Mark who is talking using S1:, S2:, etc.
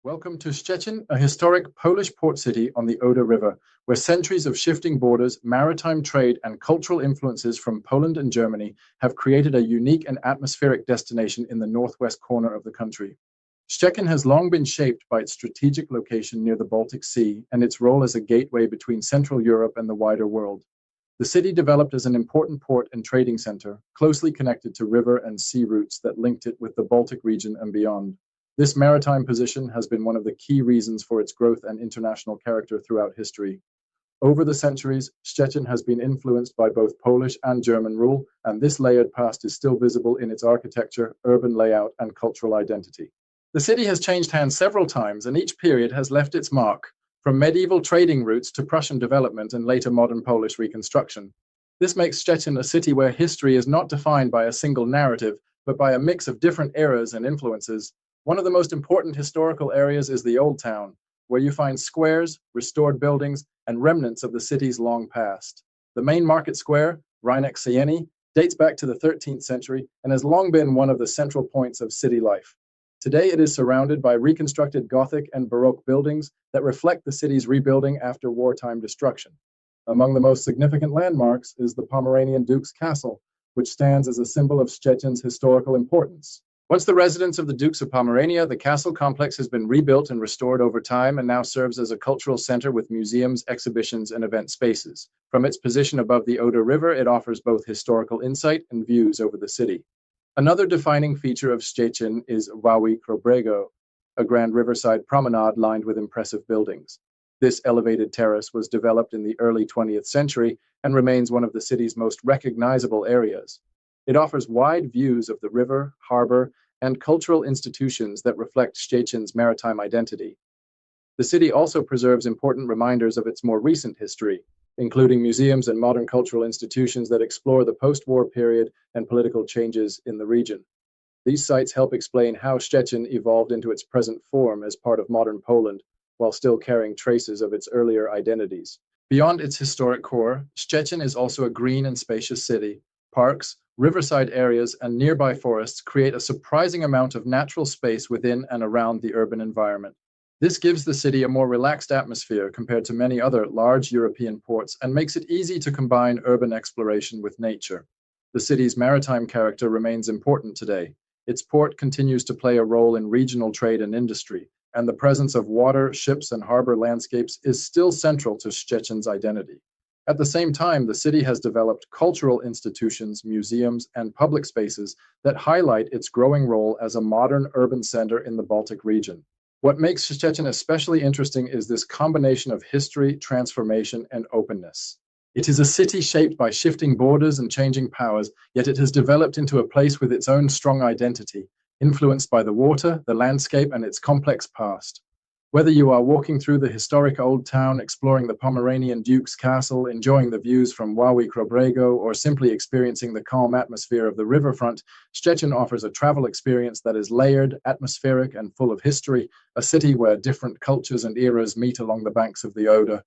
S1: Welcome to Szczecin, a historic Polish port city on the Oder River, where centuries of shifting borders, maritime trade, and cultural influences from Poland and Germany have created a unique and atmospheric destination in the northwest corner of the country. Szczecin has long been shaped by its strategic location near the Baltic Sea and its role as a gateway between Central Europe and the wider world. The city developed as an important port and trading center, closely connected to river and sea routes that linked it with the Baltic region and beyond. This maritime position has been one of the key reasons for its growth and international character throughout history. Over the centuries, Szczecin has been influenced by both Polish and German rule, and this layered past is still visible in its architecture, urban layout, and cultural identity. The city has changed hands several times, and each period has left its mark, from medieval trading routes to Prussian development and later modern Polish reconstruction. This makes Szczecin a city where history is not defined by a single narrative, but by a mix of different eras and influences. One of the most important historical areas is the Old Town, where you find squares, restored buildings, and remnants of the city's long past. The main market square, Rynek dates back to the 13th century and has long been one of the central points of city life. Today it is surrounded by reconstructed Gothic and Baroque buildings that reflect the city's rebuilding after wartime destruction. Among the most significant landmarks is the Pomeranian Duke's Castle, which stands as a symbol of Szczecin's historical importance. Once the residence of the Dukes of Pomerania, the castle complex has been rebuilt and restored over time and now serves as a cultural center with museums, exhibitions, and event spaces. From its position above the Oder River, it offers both historical insight and views over the city. Another defining feature of Szczecin is Waterfront, a grand riverside promenade lined with impressive buildings. This elevated terrace was developed in the early 20th century and remains one of the city's most recognizable areas. It offers wide views of the river, harbor, and cultural institutions that reflect Szczecin's maritime identity. The city also preserves important reminders of its more recent history, including museums and modern cultural institutions that explore the post-war period and political changes in the region. These sites help explain how Szczecin evolved into its present form as part of modern Poland, while still carrying traces of its earlier identities. Beyond its historic core, Szczecin is also a green and spacious city. Parks, riverside areas, and nearby forests create a surprising amount of natural space within and around the urban environment. This gives the city a more relaxed atmosphere compared to many other large European ports and makes it easy to combine urban exploration with nature. The city's maritime character remains important today. Its port continues to play a role in regional trade and industry, and the presence of water, ships, and harbor landscapes is still central to Szczecin's identity. At the same time, the city has developed cultural institutions, museums, and public spaces that highlight its growing role as a modern urban center in the Baltic region. What makes Szczecin especially interesting is this combination of history, transformation, and openness. It is a city shaped by shifting borders and changing powers, yet it has developed into a place with its own strong identity, influenced by the water, the landscape, and its complex past. Whether you are walking through the historic Old Town, exploring the Pomeranian Duke's Castle, enjoying the views from Waterfront, or simply experiencing the calm atmosphere of the riverfront, Szczecin offers a travel experience that is layered, atmospheric, and full of history, a city where different cultures and eras meet along the banks of the Oder.